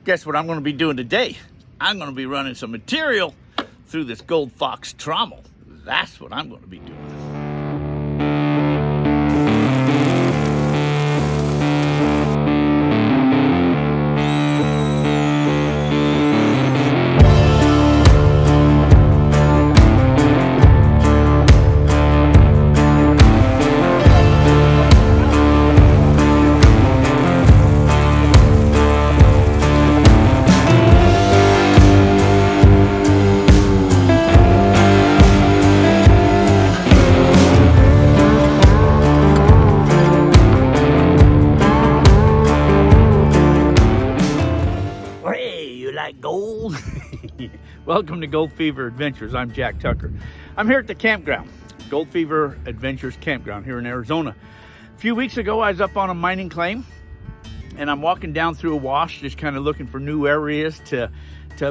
Guess what I'm going to be doing today? I'm going to be running some material through this Gold Fox Trommel. That's what I'm going to be doing. Like gold? Welcome to Gold Fever Adventures. I'm Jack Tucker. I'm here at the campground, Gold Fever Adventures Campground here in Arizona. A few weeks ago, I was up on a mining claim, and I'm walking down through a wash, just kind of looking for new areas to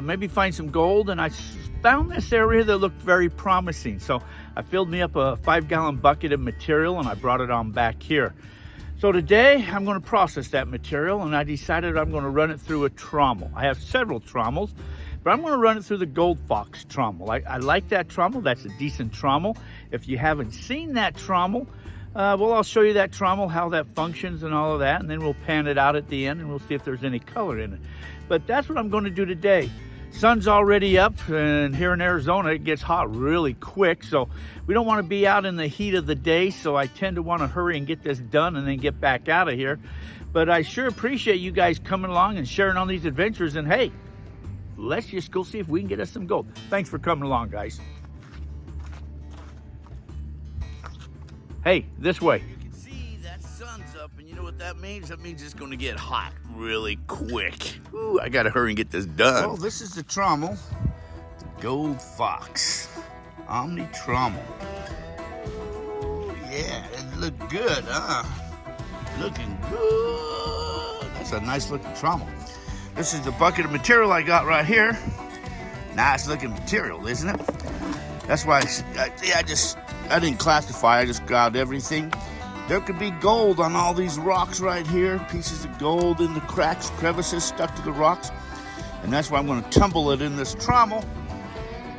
maybe find some gold, and I found this area that looked very promising. So I filled me up a 5-gallon bucket of material, and I brought it on back here. So today I'm going to process that material, and I decided I'm going to run it through a trommel. I have several trommels, but I'm going to run it through the Gold Fox trommel. I like that trommel. That's a decent trommel. If you haven't seen that trommel, well, I'll show you that trommel, how that functions and all of that, and then we'll pan it out at the end and we'll see if there's any color in it. But that's what I'm going to do today. Sun's already up, and here in Arizona it gets hot really quick, so we don't want to be out in the heat of the day, so I tend to want to hurry and get this done and then get back out of here. But I sure appreciate you guys coming along and sharing on these adventures, and hey, let's just go see if we can get us some gold. Thanks for coming along, guys. Hey, this way. You can see that sun's up, and you know what that means? That means it's going to get hot really quick. Ooh, I got to hurry and get this done. Well, this is the trommel, the Gold Fox Omni Trommel. Ooh, yeah, it looked good, huh? Looking good. That's a nice looking trommel. This is the bucket of material I got right here. Nice looking material, isn't it? That's why I didn't classify, I just grabbed everything. There could be gold on all these rocks right here, pieces of gold in the cracks, crevices stuck to the rocks. And that's why I'm going to tumble it in this trommel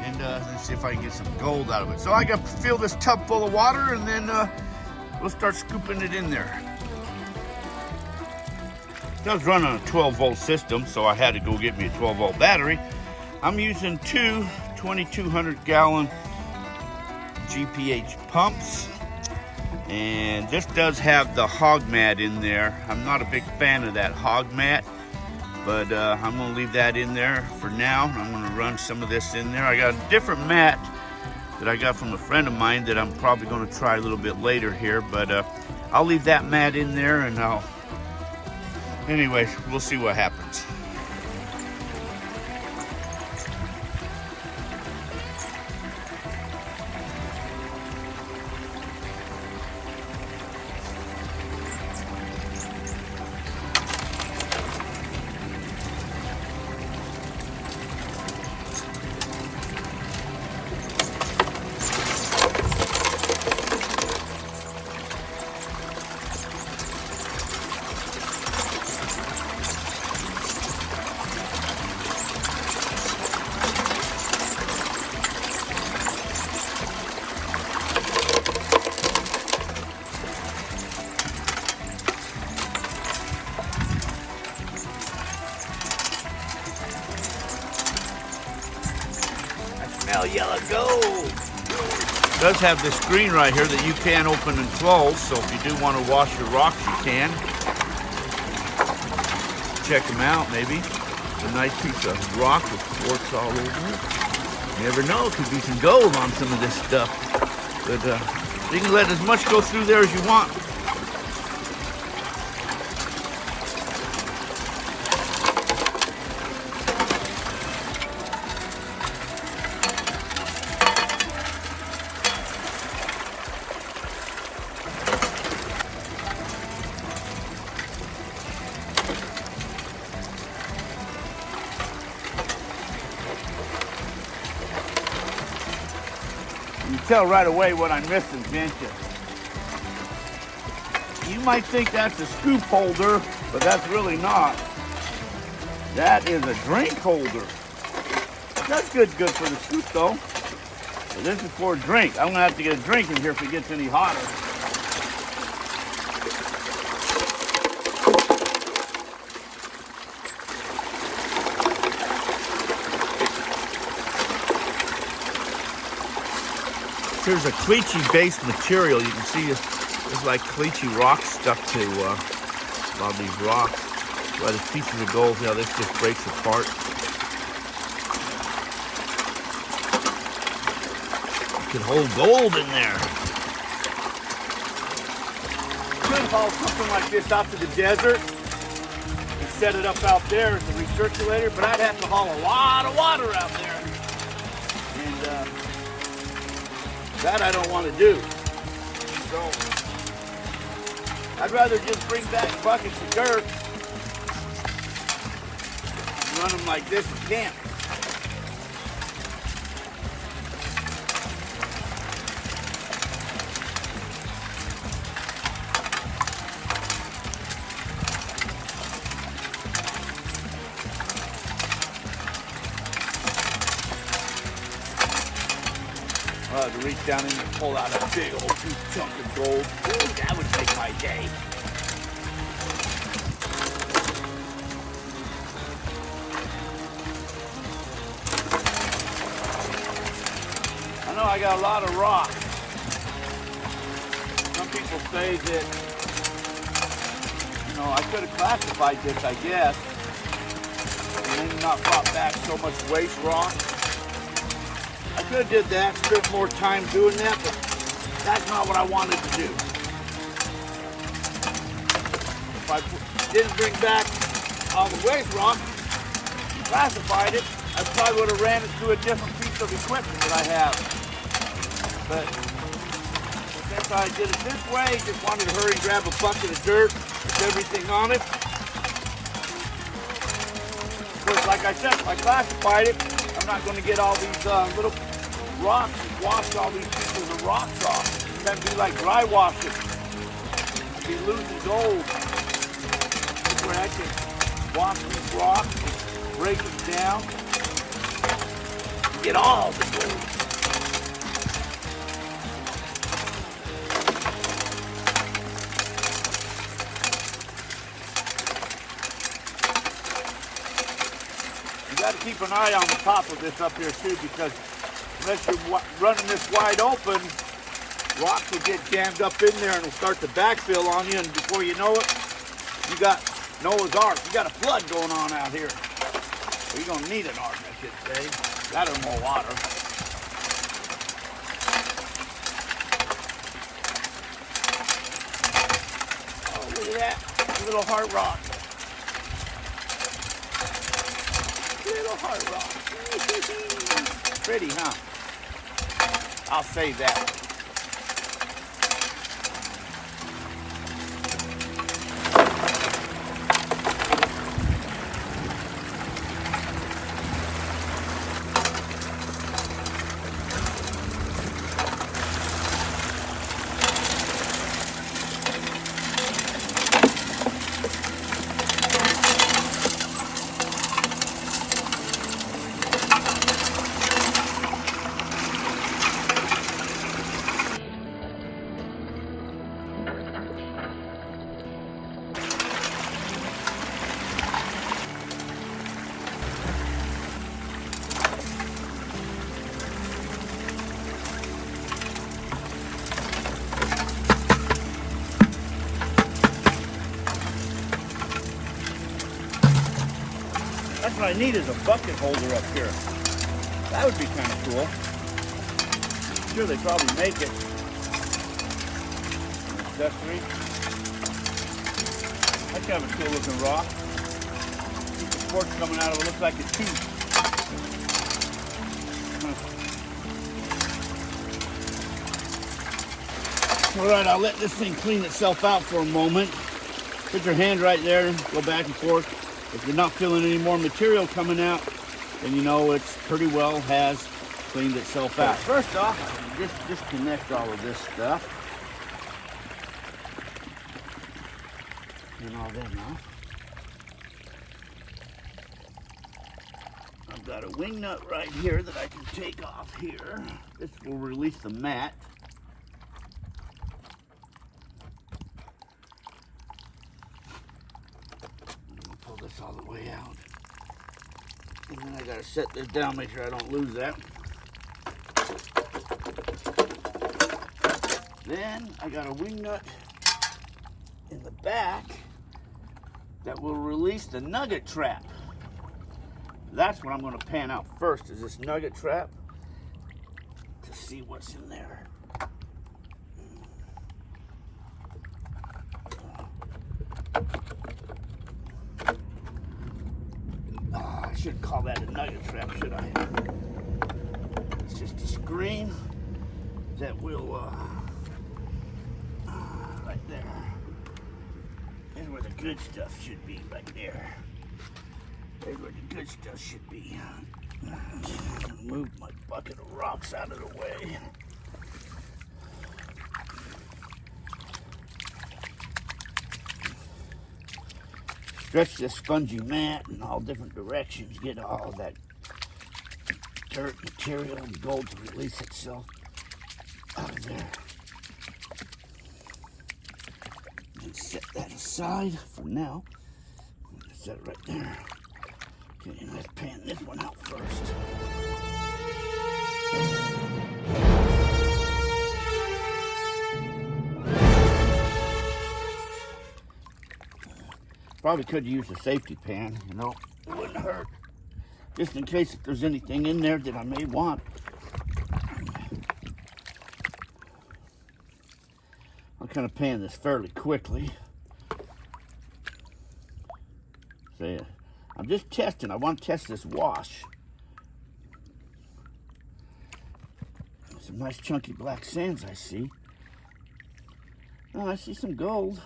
and let's see if I can get some gold out of it. So I got to fill this tub full of water, and then we'll start scooping it in there. It does run on a 12-volt system, so I had to go get me a 12-volt battery. I'm using two 2,200-gallon GPH pumps, and this does have the hog mat in there. I'm not a big fan of that hog mat, but I'm going to leave that in there for now. I'm going to run some of this in there. I got a different mat that I got from a friend of mine that I'm probably going to try a little bit later here, but I'll leave that mat in there, and anyways, we'll see what happens. Smell yellow gold. It does have this screen right here that you can open and close, so if you do want to wash your rocks, you can. Check them out, maybe. It's a nice piece of rock with quartz all over it. You never know, it could be some gold on some of this stuff. But you can let as much go through there as you want. You tell right away what I'm missing, can't you? You might think that's a scoop holder, but that's really not. That is a drink holder. That's good for the scoop though. So this is for a drink. I'm gonna have to get a drink in here if it gets any hotter. Here's a caliche based material. You can see there's like caliche rock stuck to a lot of these rocks. Well, there's pieces of gold. Yeah, this just breaks apart. You can hold gold in there. Could haul something like this out to the desert and set it up out there as a recirculator, but I'd have to haul a lot of water out there. And that I don't want to do. So I'd rather just bring back buckets of dirt and run them like this at camp. To reach down in and pull out a big old huge chunk of gold. Ooh, that would make my day. I know I got a lot of rock. Some people say that, you know, I could have classified this, I guess, and then not brought back so much waste rock. I could have did that, spent more time doing that, but that's not what I wanted to do. If I didn't bring back all the waste rock, classified it, I probably would have ran it through a different piece of equipment that I have. But since I did it this way, just wanted to hurry and grab a bucket of dirt with everything on it. Of course, like I said, if I classified it, I'm not going to get all these little rocks and wash all these pieces of rocks off. It's going to be like dry washing. I'd be losing gold. This way I can wash these rocks, break them down, and get all the gold. You got to keep an eye on the top of this up here too, because unless you're running this wide open, rocks will get jammed up in there and will start to backfill on you, and before you know it, you got Noah's Ark. You got a flood going on out here. Well, you're going to need an ark, I should say. That or more water. Oh, look at that. A little heart rock. Little heart rock. Pretty, huh? I'll save that. That's what I need, is a bucket holder up here. That would be kind of cool. I'm sure they probably make it. Accessory. That's kind of a cool looking rock. The sports coming out of it looks like a tooth. All right, I'll let this thing clean itself out for a moment. Put your hand right there, go back and forth. If you're not feeling any more material coming out, then you know it's pretty well has cleaned itself out. First off, just disconnect all of this stuff. And all that now. I've got a wing nut right here that I can take off here. This will release the mat. I'll pull this all the way out. And then I gotta set this down, make sure I don't lose that. Then I got a wing nut in the back that will release the nugget trap. That's what I'm going to pan out first, is this nugget trap, to see what's in there. I shouldn't call that a nugget trap, should I? It's just a screen that will, right there. There's where the good stuff should be, right there. There's where the good stuff should be. Move my bucket of rocks out of the way. Stretch this spongy mat in all different directions. Get all that dirt material and gold to release itself out of there. And set that aside for now. Set it right there. Okay, let's pan this one out first. Probably could use a safety pan, you know, it wouldn't hurt. Just in case if there's anything in there that I may want. I'll kind of pan this fairly quickly. So, I'm just testing. I want to test this wash. Some nice chunky black sands I see. Oh, I see some gold.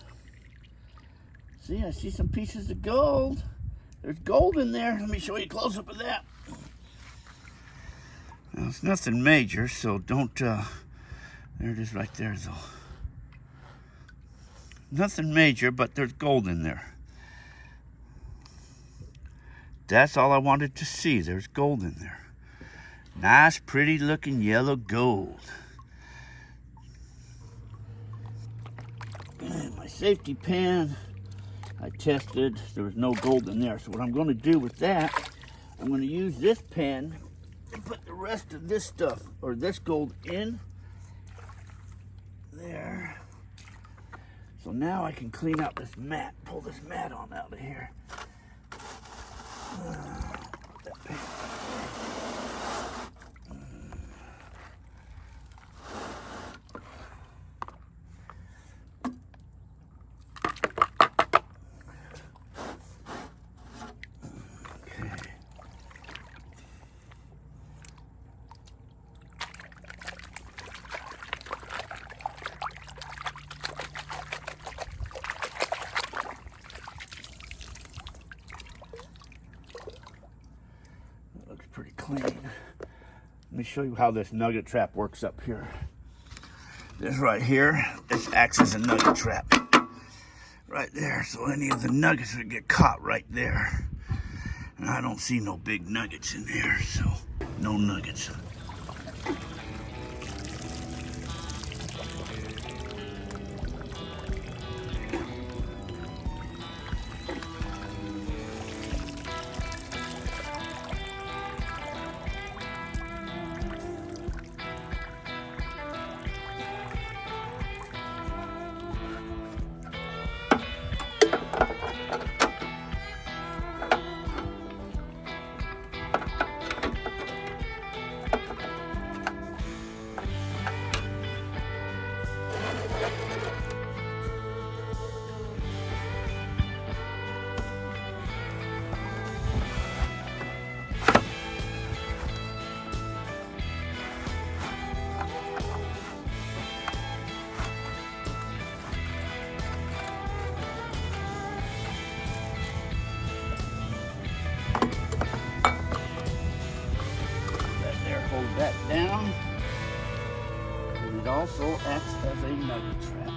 See, I see some pieces of gold. There's gold in there. Let me show you a close-up of that. Now, it's nothing major, so don't, there it is right there, though. Nothing major, but there's gold in there. That's all I wanted to see. There's gold in there. Nice, pretty looking yellow gold. And my safety pan, I tested, there was no gold in there. So what I'm going to do with that, I'm going to use this pan and put the rest of this stuff, or this gold, in there. So now I can clean out this mat, pull this mat on out of here. Put that pan. Pretty clean. Let me show you how this nugget trap works up here. This right here, this acts as a nugget trap. Right there, so any of the nuggets would get caught right there. And I don't see no big nuggets in there, so no nuggets. That down, and it also acts as a nugget trap.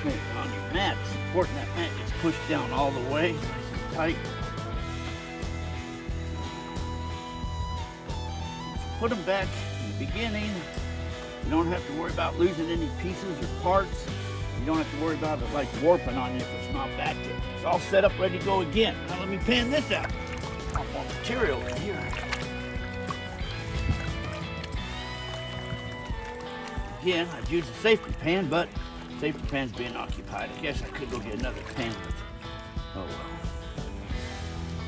Okay, on your mat, it's important that mat gets pushed down all the way, nice and tight. Put them back in the beginning. You don't have to worry about losing any pieces or parts. You don't have to worry about it like warping on you if it's not back there. It's all set up, ready to go again. Now let me pan this out. Got more material in here. Again, I've used a safety pan, but safety pan's being occupied. I guess I could go get another pan, but oh well.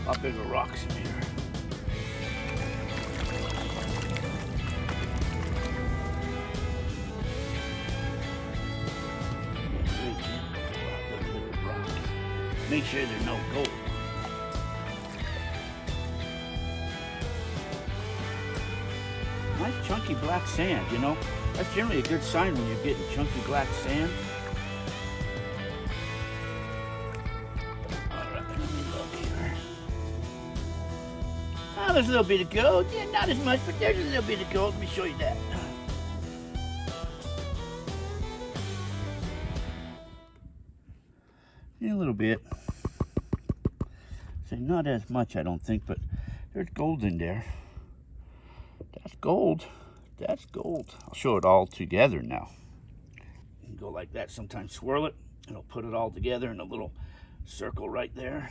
A lot bigger rocks in here. Make sure there's no gold. Nice chunky black sand, you know. That's generally a good sign when you're getting chunky black sand. All right, let me look here. Oh, there's a little bit of gold. Yeah, not as much, but there's a little bit of gold. Let me show you that. Yeah, a little bit. Say not as much, I don't think, but there's gold in there. That's gold. That's gold. I'll show it all together now. You can go like that. Sometimes swirl it, and it'll put it all together in a little circle right there.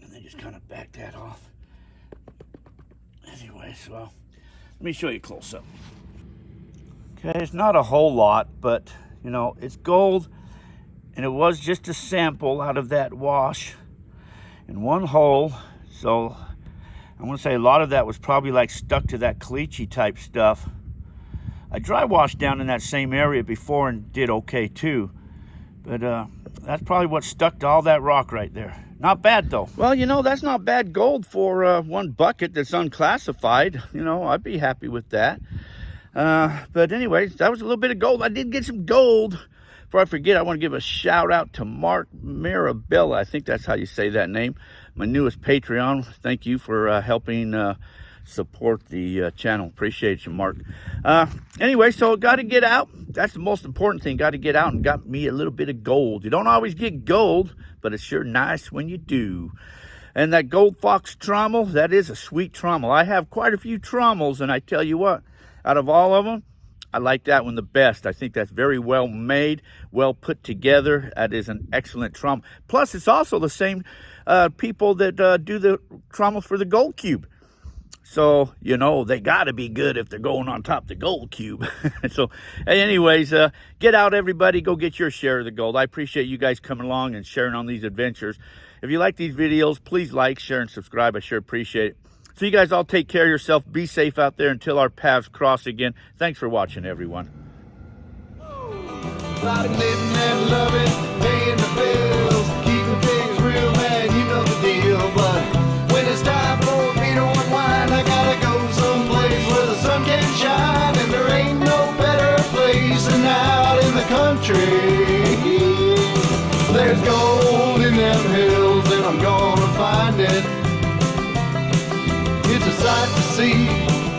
And then just kind of back that off. Anyway, so let me show you close up. Okay, it's not a whole lot, but you know, it's gold. And it was just a sample out of that wash in one hole. So I want to say a lot of that was probably like stuck to that caliche type stuff. I dry washed down in that same area before and did okay too. But that's probably what stuck to all that rock right there. Not bad though. Well, you know, that's not bad gold for one bucket that's unclassified. You know, I'd be happy with that. But anyways, that was a little bit of gold. I did get some gold. Before I forget, I want to give a shout out to Mark Mirabella. I think that's how you say that name. My newest Patreon. Thank you for helping support the channel. Appreciate you, Mark. Anyway, so got to get out. That's the most important thing. Got to get out and got me a little bit of gold. You don't always get gold, but it's sure nice when you do. And that Gold Fox Trommel, that is a sweet trommel. I have quite a few trommels, and I tell you what, out of all of them, I like that one the best. I think that's very well made, well put together. That is an excellent trommel. Plus, it's also the same people that do the trommel for the gold cube. So, you know, they got to be good if they're going on top of the gold cube. So, anyways, get out, everybody. Go get your share of the gold. I appreciate you guys coming along and sharing on these adventures. If you like these videos, please like, share, and subscribe. I sure appreciate it. So you guys all take care of yourself. Be safe out there until our paths cross again. Thanks for watching, everyone. Like living and loving, paying the bills, keeping things real, man, you know the deal. But when it's time for me to unwind, I gotta go someplace where the sun can shine. And there ain't no better place than out in the country. There's gold in them hills and I'm gonna find it. It's a sight to see,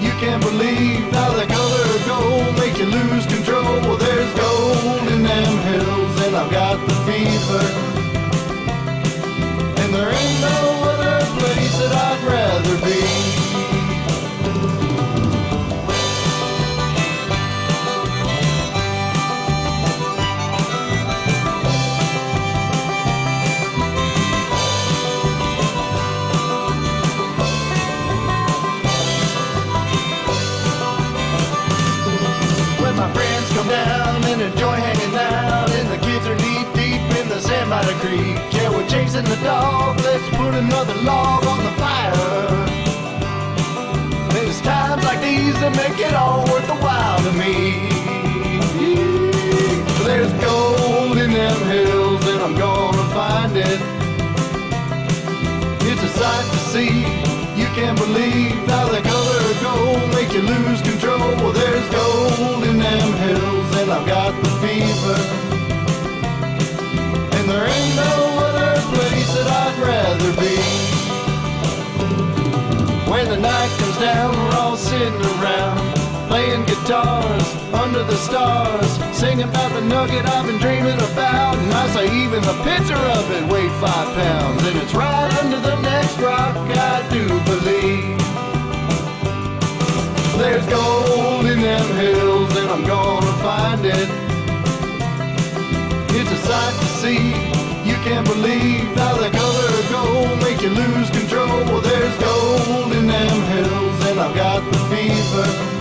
you can't believe how the color of gold makes you lose control. Well, there's gold in them hills and I've got the fever. And there ain't no other place that I'd rather be. My friends come down and enjoy hanging out, and the kids are deep in the sand by the creek. Yeah, we're chasing the dog, let's put another log on the fire. There's times like these that make it all worth the while to me. There's gold in them hills and I'm gonna find it. It's a sight to see, you can't believe how the color of gold makes you lose control. Well, there's gold in them hills and I've got the fever. And there ain't no other place that I'd rather be. When the night comes down, we're all sitting around playing guitars under the stars, singing about the nugget I've been dreaming about. And I say even the picture of it weighed 5 pounds, and it's right under the next rock, I do believe. There's gold in them hills, and I'm gonna find it. It's a sight to see, you can't believe how the color of gold makes you lose control. Well, there's gold in them hills, and I've got the fever.